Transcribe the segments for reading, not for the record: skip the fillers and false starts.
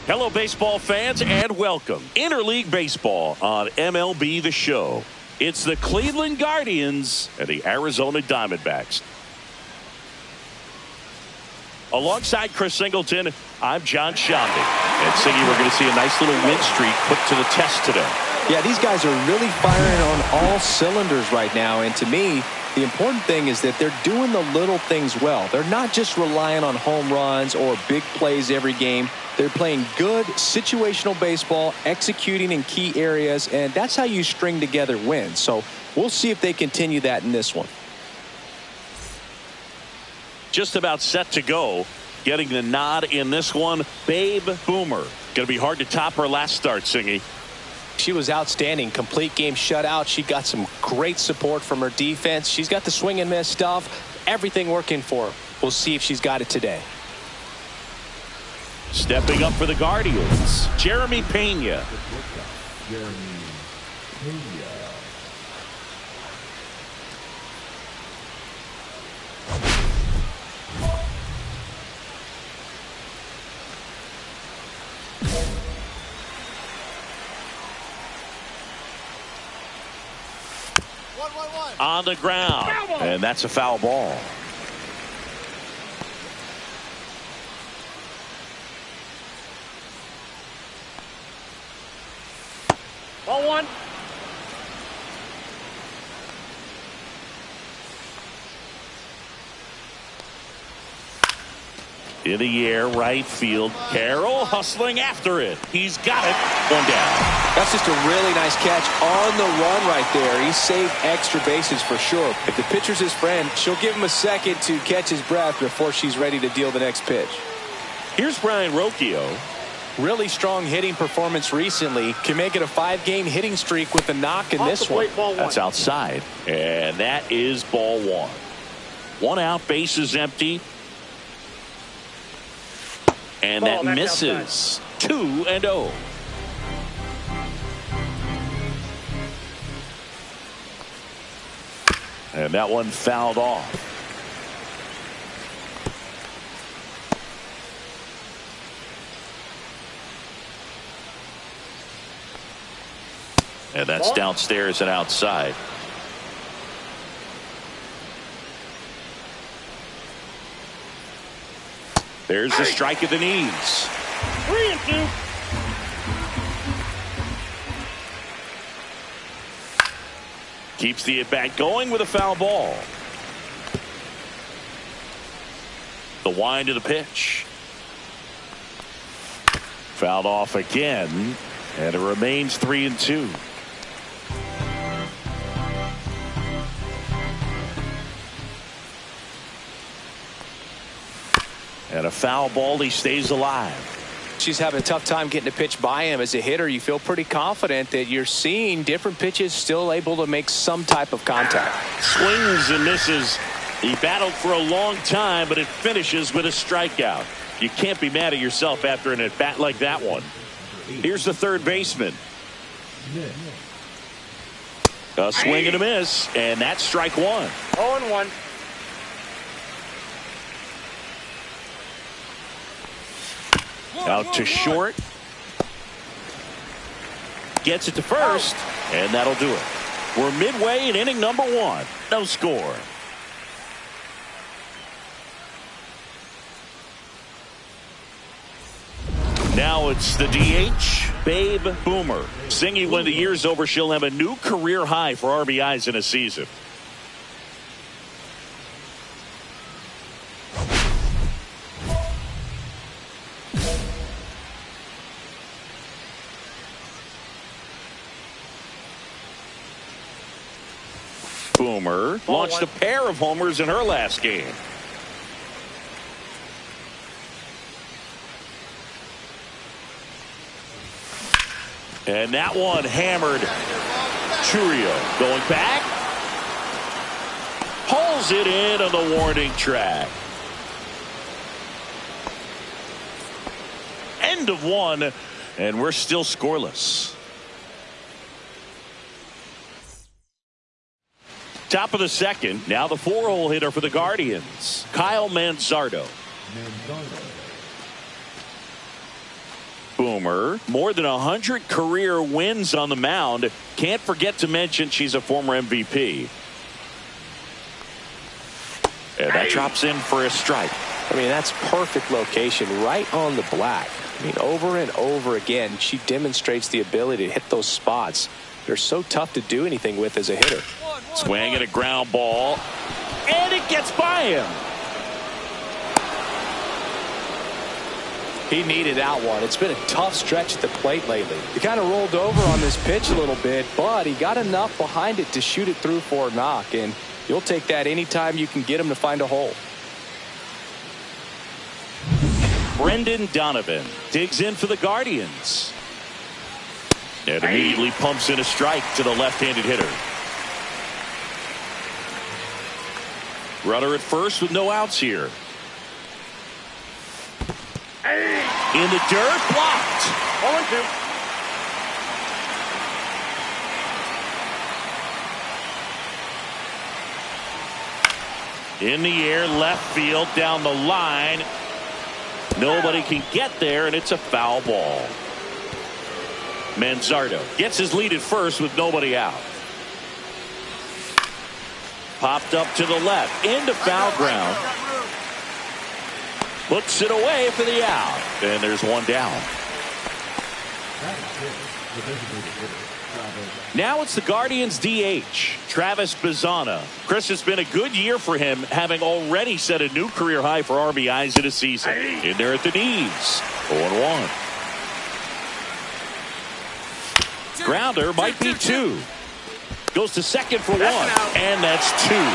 Hello, baseball fans, and welcome. Interleague Baseball on MLB The Show. It's the Cleveland Guardians and the Arizona Diamondbacks. Alongside Chris Singleton, I'm John Shamdi. And Siggy, we're going to see a nice little win streak put to the test today. Yeah, these guys are really firing on all cylinders right now. And to me, the important thing is that they're doing the little things well. They're not just relying on home runs or big plays every game. They're playing good situational baseball, executing in key areas, and that's how you string together wins. So we'll see if they continue that in this one. Just about set to go. Getting the nod in this one, Babe Boomer. Going to be hard to top her last start, Singy. She was outstanding. Complete game shutout. She got some great support from her defense. She's got the swing and miss stuff. Everything working for her. We'll see if she's got it today. Stepping up for the Guardians, Jeremy Pena. On the ground, and that's a foul ball. Ball one. In the air, right field. Carroll hustling after it. He's got it. One down. That's just a really nice catch on the run right there. He saved extra bases for sure. If the pitcher's his friend, she'll give him a second to catch his breath before she's ready to deal the next pitch. Here's Brian Rocchio. Really strong hitting performance recently. Can make it a 5-game hitting streak with a knock in this one. That's outside. And that is ball one. One out, bases empty. And that misses. 2-0. And that one fouled off. And that's downstairs and outside. There's the strike at the knees. 3-2. Keeps the at-bat going with a foul ball. The wind of the pitch. Fouled off again, and it remains 3-2. And a foul ball, he stays alive. She's having a tough time getting a pitch by him. As a hitter, you feel pretty confident that you're seeing different pitches still able to make some type of contact. Swings and misses. He battled for a long time, but it finishes with a strikeout. You can't be mad at yourself after an at-bat like that one. Here's the third baseman. A swing and a miss, and that's strike one. 0-1. Out to short. Gets it to first, and that'll do it. We're midway in inning number one. No score. Now it's the DH, Babe Boomer. Singy, when the year's over, she'll have a new career high for RBIs in a season. Boomer launched a pair of homers in her last game. And that one hammered. Churio going back. Pulls it in on the warning track. End of one, and we're still scoreless. Top of the second. Now the 4-hole hitter for the Guardians, Kyle Manzardo. Boomer. More than 100 career wins on the mound. Can't forget to mention she's a former MVP. And that drops in for a strike. I mean, that's perfect location right on the black. I mean, over and over again, she demonstrates the ability to hit those spots. They're so tough to do anything with as a hitter. Swing at a ground ball. And it gets by him. He needed that one. It's been a tough stretch at the plate lately. He kind of rolled over on this pitch a little bit, but he got enough behind it to shoot it through for a knock. And you'll take that anytime you can get him to find a hole. Brendan Donovan digs in for the Guardians. And immediately pumps in a strike to the left-handed hitter. Runner at first with no outs here. In the dirt, blocked. 0-2. In the air, left field, down the line. Nobody can get there, and it's a foul ball. Manzardo gets his lead at first with nobody out. Popped up to the left, into foul ground. Looks it away for the out. And there's one down. Now it's the Guardians DH, Travis Bazzana. Chris, it's been a good year for him, having already set a new career high for RBIs in a season. In there at the knees. 0-1. Grounder might be two. Goes to second for one. And that's two.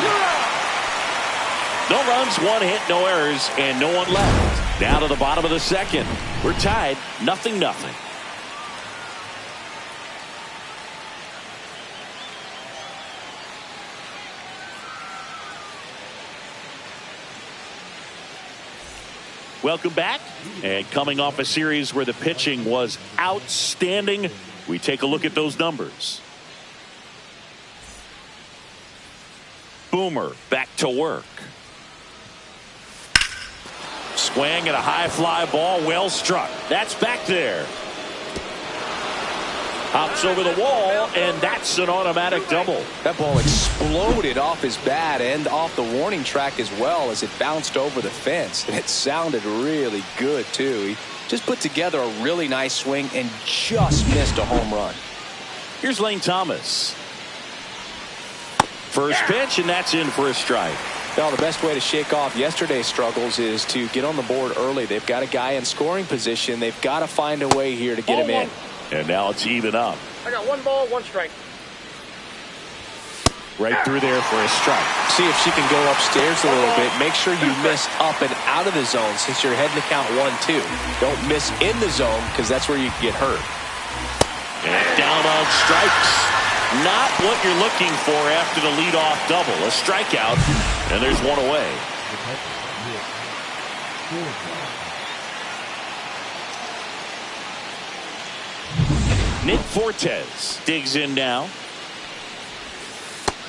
No runs, one hit, no errors, and no one left. Down to the bottom of the second. We're tied, 0-0. Welcome back. And coming off a series where the pitching was outstanding, we take a look at those numbers. Boomer back to work. Swing at a high fly ball, well struck. That's back there. Hops over the wall, and that's an automatic double. That ball exploded off his bat and off the warning track as well as it bounced over the fence. And it sounded really good, too. He just put together a really nice swing and just missed a home run. Here's Lane Thomas. First pitch, and that's in for a strike. Well, the best way to shake off yesterday's struggles is to get on the board early. They've got a guy in scoring position. They've got to find a way here to get him in. And now it's even up. I got 1 ball, 1 strike. Right through there for a strike. See if she can go upstairs a little bit. Make sure you miss up and out of the zone since you're heading to count 1-2. Don't miss in the zone because that's where you can get hurt. And down on strikes. Not what you're looking for after the leadoff double. A strikeout, and there's one away. Nick Fortes digs in now.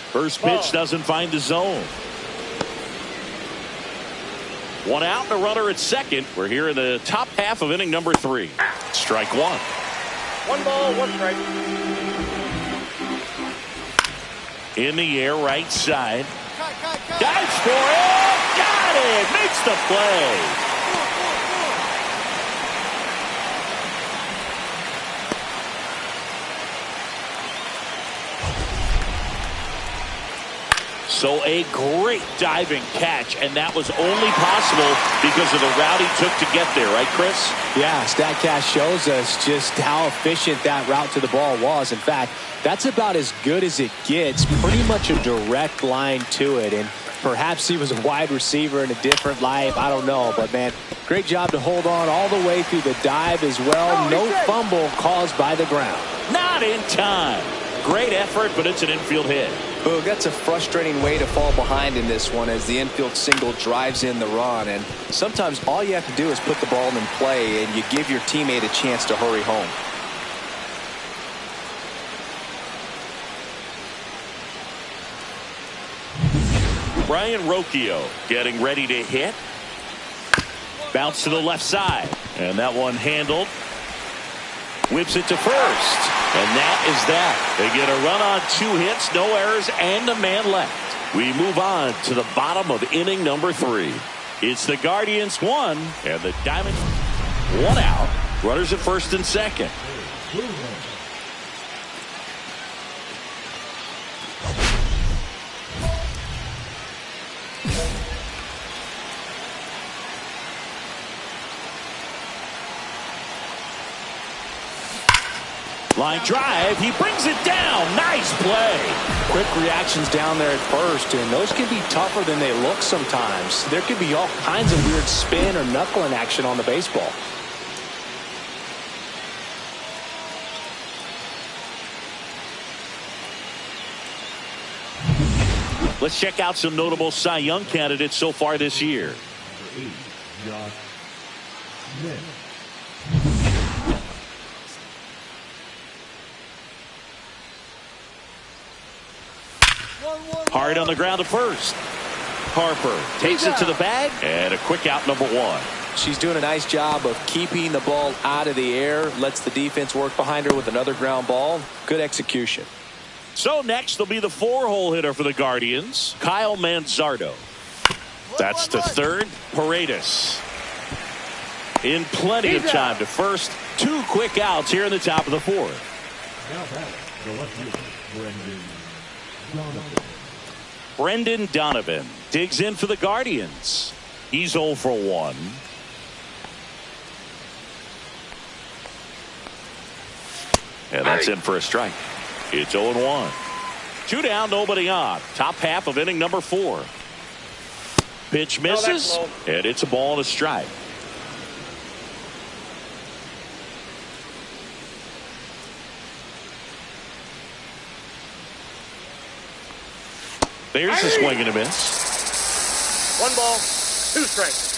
First pitch doesn't find the zone. One out and a runner at second. We're here in the top half of inning number 3. Strike one. 1 ball, 1 strike. In the air, right side. Dives for it. Got it. Makes the play. So a great diving catch, and that was only possible because of the route he took to get there, right, Chris? Yeah, StatCast shows us just how efficient that route to the ball was. In fact, that's about as good as it gets. Pretty much a direct line to it, and perhaps he was a wide receiver in a different life. I don't know, but man, great job to hold on all the way through the dive as well. No fumble caused by the ground. Not in time. Great effort, but it's an infield hit. Boog, that's a frustrating way to fall behind in this one as the infield single drives in the run. And sometimes all you have to do is put the ball in play and you give your teammate a chance to hurry home. Brian Rocchio getting ready to hit. Bounce to the left side. And that one handled. Whips it to first. And that is that. They get a run on 2 hits, no errors, and a man left. We move on to the bottom of inning number 3. It's the Guardians 1 and the Diamondbacks 1 out. Runners at first and second. Line drive, he brings it down. Nice play. Quick reactions down there at first, and those can be tougher than they look sometimes. There could be all kinds of weird spin or knuckling action on the baseball. Let's check out some notable Cy Young candidates so far this year. Hard on the ground to first. Harper takes it to the bag, and a quick out, number 1. She's doing a nice job of keeping the ball out of the air, lets the defense work behind her with another ground ball. Good execution. So next will be the 4-hole hitter for the Guardians, Kyle Manzardo. That's to third, Paredes. In plenty of time to first. 2 quick outs here in the top of the 4th. Brendan Donovan digs in for the Guardians. He's 0 for 1. And that's in for a strike. It's 0-1. 2 down, nobody on. Top half of inning number 4. Pitch misses, and it's a ball and a strike. There's a swing and a miss. 1 ball, 2 strikes.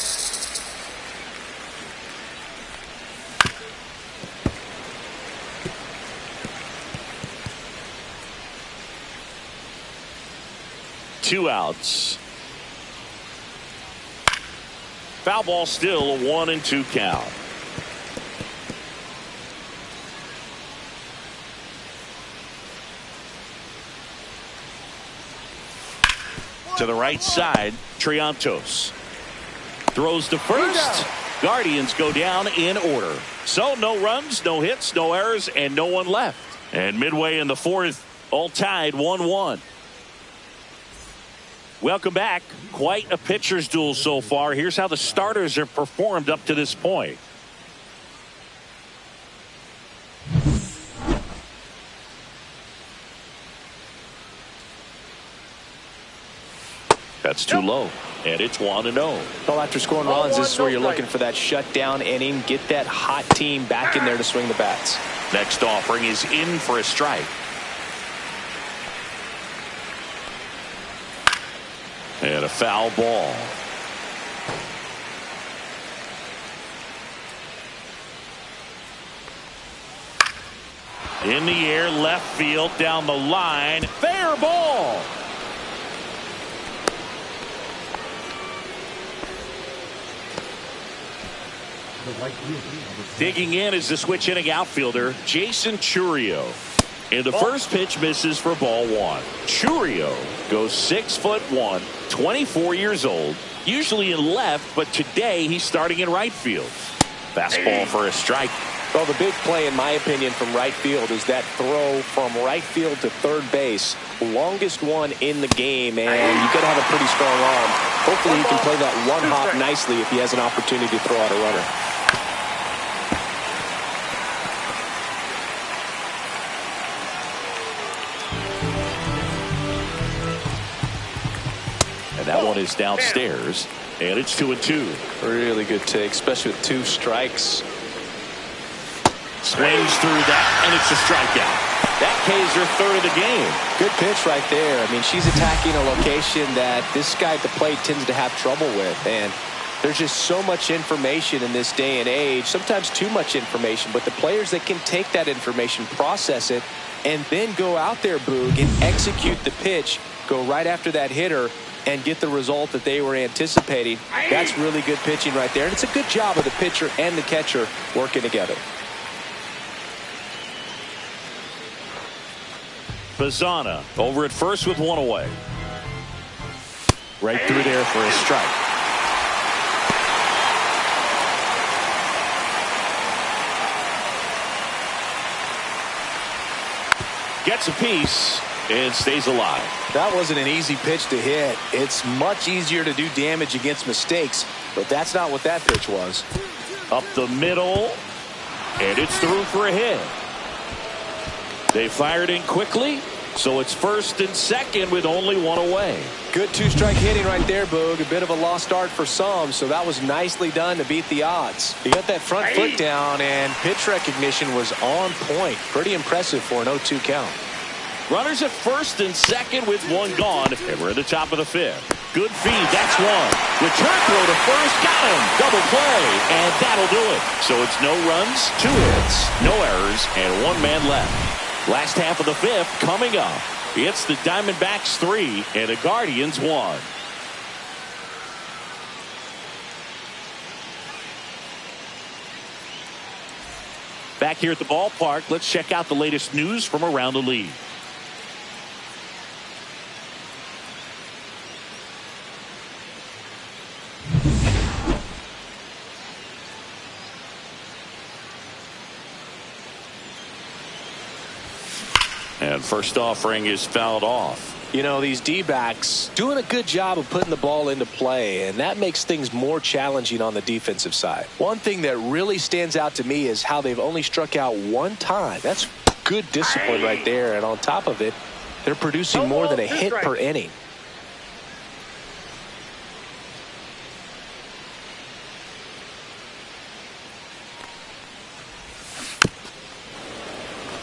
Two outs. Foul ball, still a 1-2 count. To the right side, Triantos throws to first. Guardians go down in order. So no runs, no hits, no errors, and no one left. And midway in the 4th, all tied 1-1. Welcome back. Quite a pitcher's duel so far. Here's how the starters have performed up to this point. That's too low, and it's 1-0. Well, after scoring runs, this is where you're looking for that shutdown inning. Get that hot team back in there to swing the bats. Next offering is in for a strike. And a foul ball. In the air, left field, down the line. Fair ball. Digging in is the switch hitting outfielder, Jason Chourio. And the first pitch misses for ball 1. Chourio goes 6'1", 24 years old, usually in left, but today he's starting in right field. Fastball for a strike. Well, the big play, in my opinion, from right field is that throw from right field to third base. Longest one in the game, and you've got to have a pretty strong arm. Hopefully he can play that one hop nicely if he has an opportunity to throw out a runner. And that one is downstairs, and it's 2-2. Really good take, especially with 2 strikes. Swings through that, and it's a strikeout. That K's her 3rd of the game. Good pitch right there. I mean, she's attacking a location that this guy at the plate tends to have trouble with. And there's just so much information in this day and age, sometimes too much information. But the players that can take that information, process it, and then go out there, Boog, and execute the pitch, go right after that hitter, and get the result that they were anticipating. That's really good pitching right there. And it's a good job of the pitcher and the catcher working together. Bazana over at first with one away. Right through there for a strike. Gets a piece and stays alive. That wasn't an easy pitch to hit. It's much easier to do damage against mistakes, but that's not what that pitch was. Up the middle, and it's through for a hit. They fired in quickly, so it's first and second with only one away. Good two-strike hitting right there, Boog. A bit of a lost start for some, so that was nicely done to beat the odds. He got that front foot down, and pitch recognition was on point. Pretty impressive for an 0-2 count. Runners at first and second with one gone, and we're at the top of the fifth. Good feed, that's one. Return throw to first, got him. Double play, and that'll do it. So it's no runs, 2 hits, no errors, and 1 man left. Last half of the fifth coming up. It's the Diamondbacks 3 and the Guardians 1. Back here at the ballpark, let's check out the latest news from around the league. And first offering is fouled off. You know, these D-backs doing a good job of putting the ball into play, and that makes things more challenging on the defensive side. One thing that really stands out to me is how they've only struck out 1 time. That's good discipline right there, and on top of it, they're producing more than a hit per inning.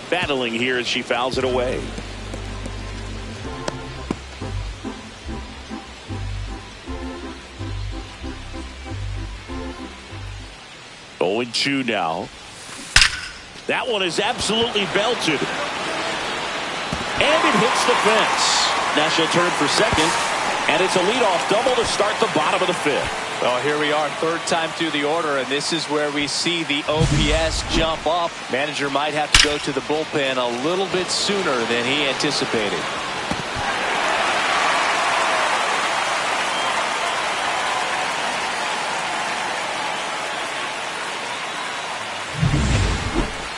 Battling here as she fouls it away. Oh, and 2 now. That one is absolutely belted. And it hits the fence. Now she'll turn for second. And it's a leadoff double to start the bottom of the fifth. Well, here we are, 3rd time through the order, and this is where we see the OPS jump up. Manager might have to go to the bullpen a little bit sooner than he anticipated.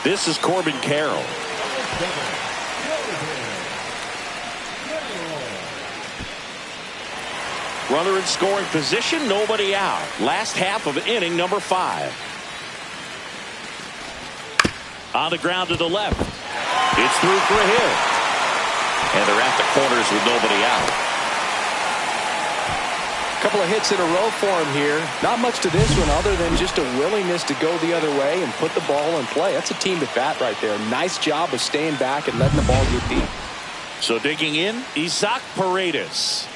This is Corbin Carroll. Runner in scoring position, nobody out. Last half of inning number 5. On the ground to the left. It's through for a hit. And they're at the corners with nobody out. Couple of hits in a row for him here. Not much to this one other than just a willingness to go the other way and put the ball in play. That's a team at bat right there. Nice job of staying back and letting the ball get deep. So digging in, Isaac Paredes.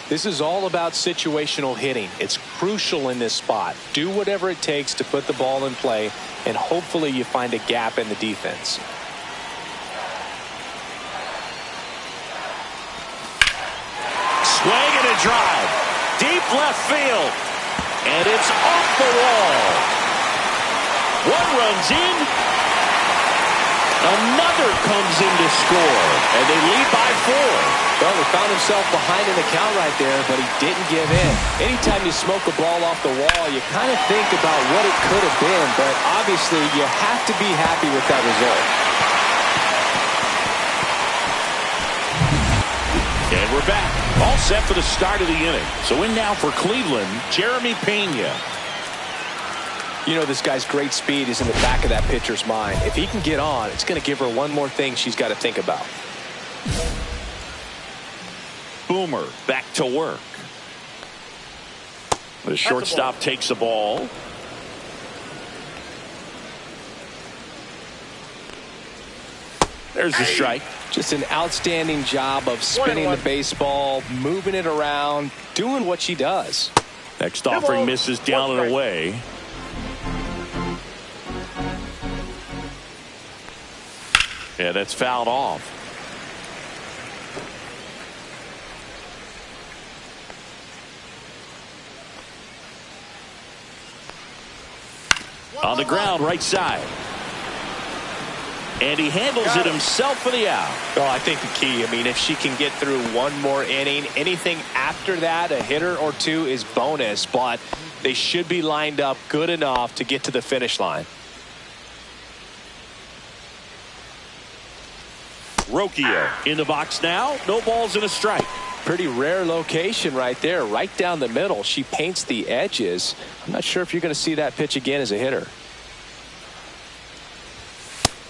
This is all about situational hitting. It's crucial in this spot. Do whatever it takes to put the ball in play, and hopefully you find a gap in the defense. Swing and a drive. Deep left field. And it's off the wall. 1 runs in. Another comes in to score. And they lead by 4. Well, he found himself behind in the count right there, but he didn't give in. Anytime you smoke a ball off the wall, you kind of think about what it could have been, but obviously you have to be happy with that result. And we're back. All set for the start of the inning. So in now for Cleveland, Jeremy Pena. You know, this guy's great speed is in the back of that pitcher's mind. If he can get on, it's going to give her one more thing she's got to think about. Boomer back to work. The shortstop takes the ball. There's the strike. Just an outstanding job of spinning the baseball, moving it around, doing what she does. Next offering misses down and away. Yeah, that's fouled off. On the ground, right side. And he handles it himself for the out. Oh, I think the key, I mean, if she can get through one more inning, anything after that, a hitter or two is bonus, but they should be lined up good enough to get to the finish line. Rocchio in the box now. No balls and a strike. Pretty rare location right there, right down the middle. She paints the edges. I'm not sure if you're going to see that pitch again as a hitter.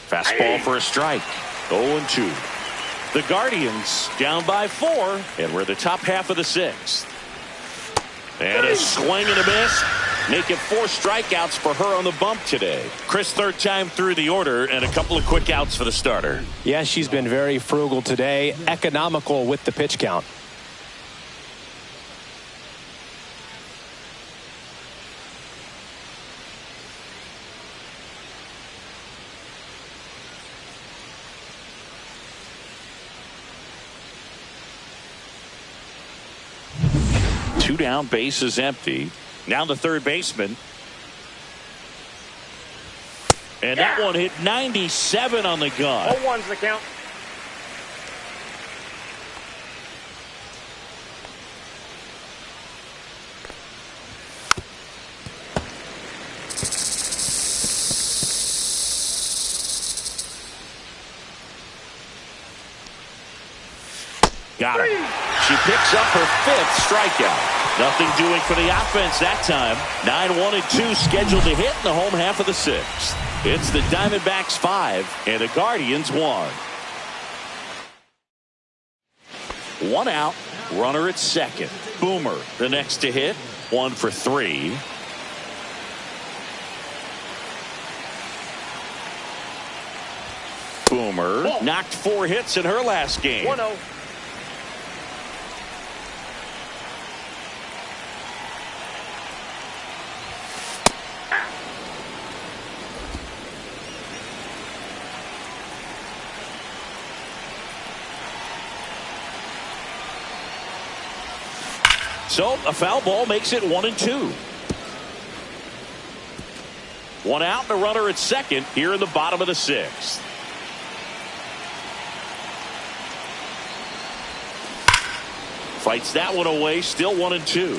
Fastball for a strike. 0-2. The Guardians down by 4, and we're the top half of the 6th. And a swing and a miss. Make it 4 strikeouts for her on the bump today. Chris, third time through the order, and a couple of quick outs for the starter. Yeah, she's been very frugal today, economical with the pitch count. Two down, base is empty. Now the third baseman. And that one hit 97 on the gun. 0-1's the count. Got him. She picks up her 5th strikeout. Nothing doing for the offense that time. 9-1-2 scheduled to hit in the home half of the 6th. It's the Diamondbacks 5 and the Guardians 1. 1 out. Runner at second. Boomer the next to hit. 1 for 3. Boomer knocked 4 hits in her last game. 1-0. So a foul ball makes it 1-2. 1 out and a runner at second here in the bottom of the 6th. Fights that one away, still 1-2.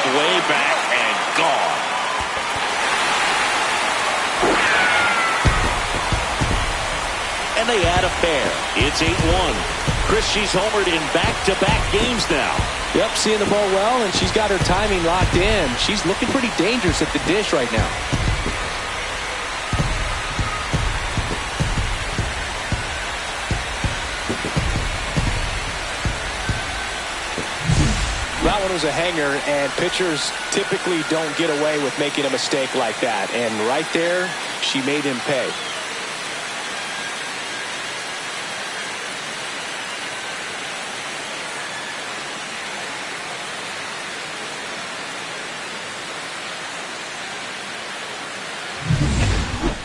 Way back and gone. And they add a pair. It's 8-1. Chris, she's homered in back-to-back games now. Yep, seeing the ball well, and she's got her timing locked in. She's looking pretty dangerous at the dish right now. That one was a hanger, and pitchers typically don't get away with making a mistake like that. And right there, she made him pay.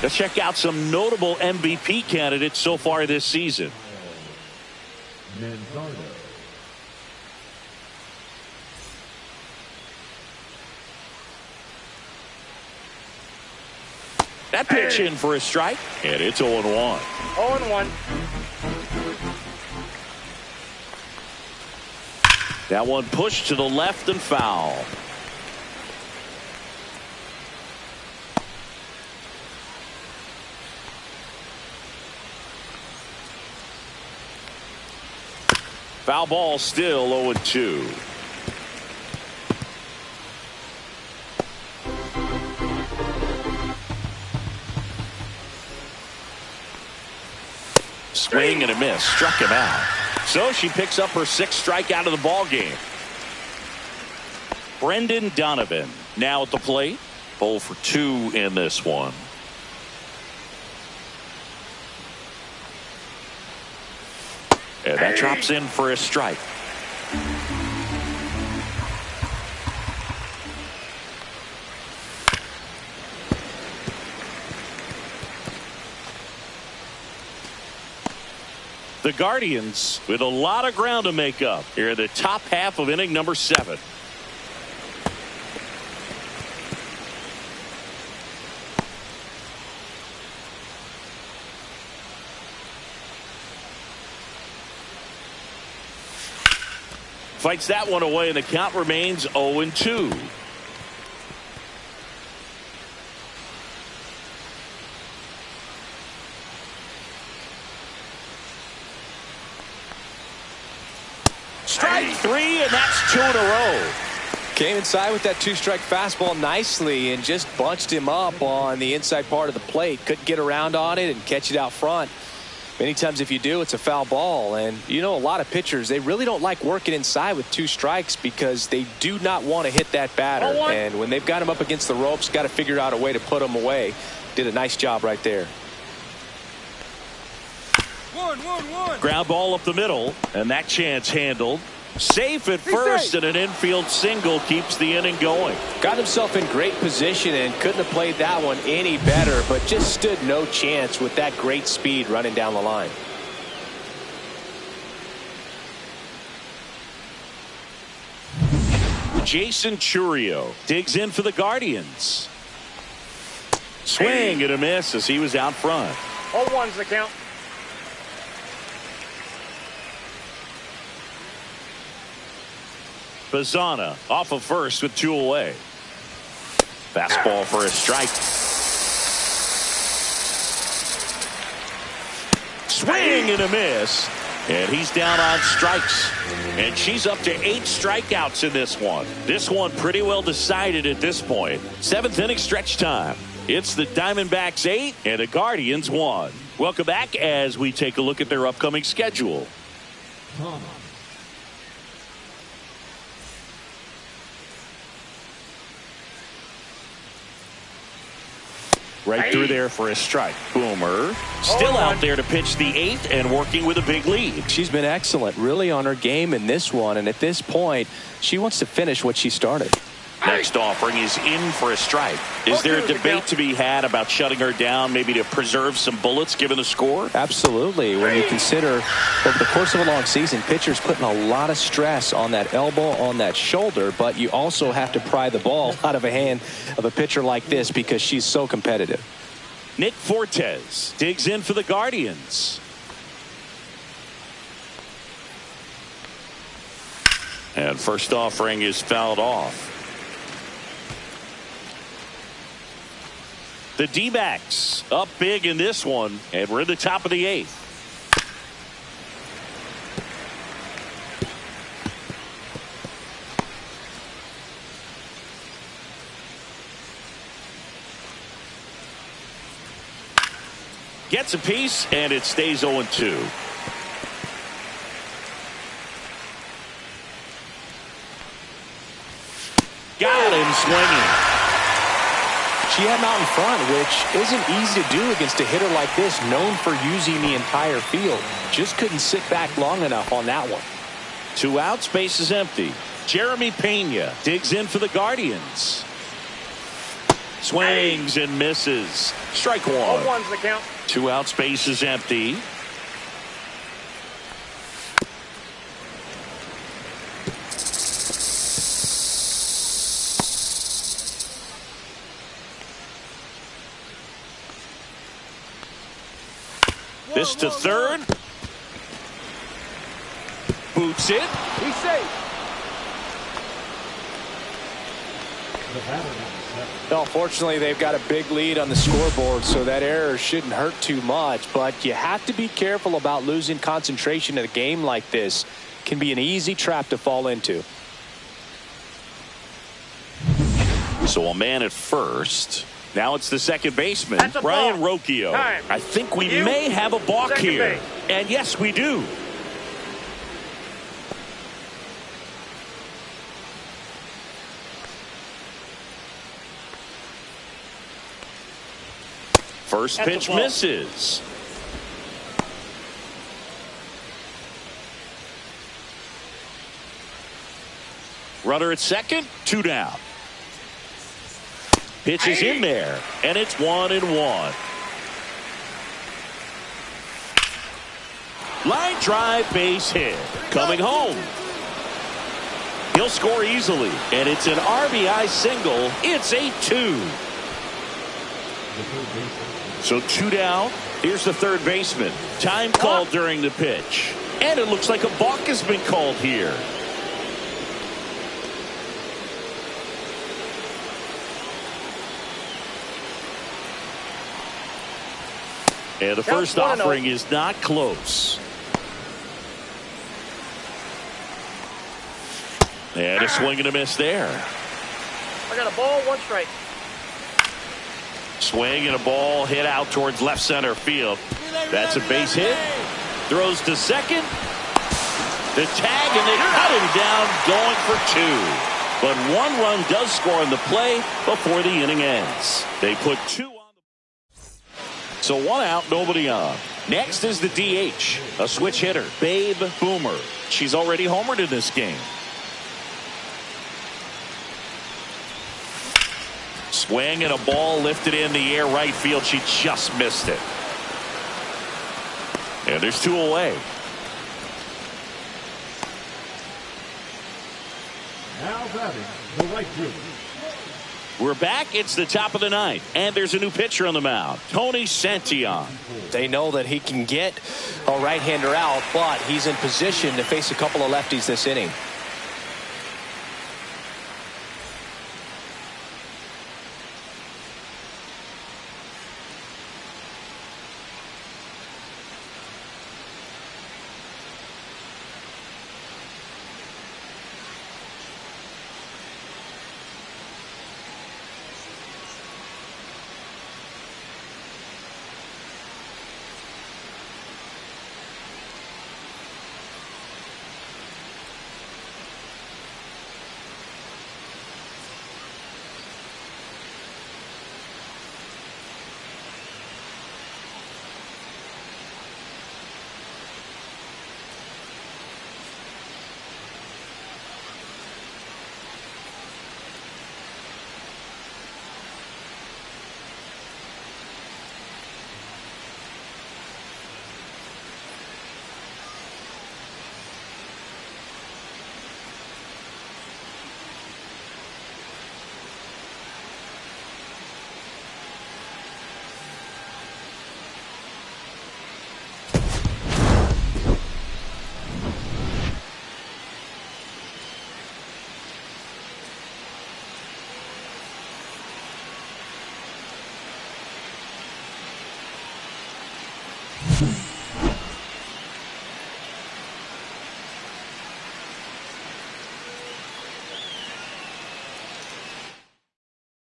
Let's check out some notable MVP candidates so far this season. That pitch in for a strike, and it's 0-1. 0-1. That one pushed to the left and foul. Foul ball, still 0-2. Swing and a miss. Struck him out. So she picks up her 6th strikeout of the ball game. Brendan Donovan now at the plate. 0 for 2 in this one. And that drops in for a strike. The Guardians with a lot of ground to make up here in the top half of inning number 7. Fights that one away, and the count remains 0-2. Strike 3, and that's 2 in a row. Came inside with that 2-strike fastball nicely and just bunched him up on the inside part of the plate. Couldn't get around on it and catch it out front. Many times if you do, it's a foul ball. And you know, a lot of pitchers, they really don't like working inside with 2 strikes because they do not want to hit that batter. And when they've got him up against the ropes, got to figure out a way to put him away. Did a nice job right there. 1-1-1. Ground ball up the middle, and that chance handled. Safe at first, and an infield single keeps the inning going. Got himself in great position and couldn't have played that one any better, but just stood no chance with that great speed running down the line. Jason Chourio digs in for the Guardians. Swing and a miss as he was out front. 0-1's the count. Bazana off of first with 2 away. Fastball for a strike. Swing and a miss. And he's down on strikes. And she's up to 8 strikeouts in this one. This one pretty well decided at this point. 7th inning stretch time. It's the Diamondbacks 8 and the Guardians 1. Welcome back as we take a look at their upcoming schedule. Right through there for a strike. Boomer still out there to pitch the 8th and working with a big lead. She's been excellent, really on her game in this one. And at this point, she wants to finish what she started. Next offering is in for a strike. Is there a debate to be had about shutting her down, maybe to preserve some bullets given the score? Absolutely. When you consider over the course of a long season, pitchers putting a lot of stress on that elbow, on that shoulder, but you also have to pry the ball out of a hand of a pitcher like this because she's so competitive. Nick Fortes digs in for the Guardians. And first offering is fouled off. The D-backs up big in this one, and we're in the top of the 8th. Gets a piece, and it stays 0-2. Got him swinging. She had him out in front, which isn't easy to do against a hitter like this, known for using the entire field. Just couldn't sit back long enough on that one. 2 outs, base is empty. Jeremy Pena digs in for the Guardians. Swings and misses. Strike 1. 0-1's the count. 2 outs, base is empty. This to third. Boots it. He's safe. Well, fortunately, they've got a big lead on the scoreboard, so that error shouldn't hurt too much. But you have to be careful about losing concentration in a game like this. It can be an easy trap to fall into. So a man at first. Now it's the second baseman, Brian Rocchio. I think we may have a balk here. And yes, we do. First pitch misses. Runner at second, 2 down. Pitch is in there, and it's 1-1. Line drive, base hit. Coming home. He'll score easily, and it's an RBI single. It's 8-2. So 2 down. Here's the third baseman. Time called during the pitch. And it looks like a balk has been called here. And the first offering is not close. And a swing and a miss there. I got a ball, 1 strike. Swing and a ball hit out towards left center field. That's a base hit. Throws to second. The tag, and they cut him down, going for 2. But 1 run does score on the play before the inning ends. They put 2 on the. So 1 out, nobody on. Next is the DH, a switch hitter, Babe Boomer. She's already homered in this game. Swing and a ball lifted in the air right field. She just missed it. And there's 2 away. Now batting the right fielder. We're back. It's the top of the 9th, and there's a new pitcher on the mound, Tony Santillan. They know that he can get a right-hander out, but he's in position to face a couple of lefties this inning.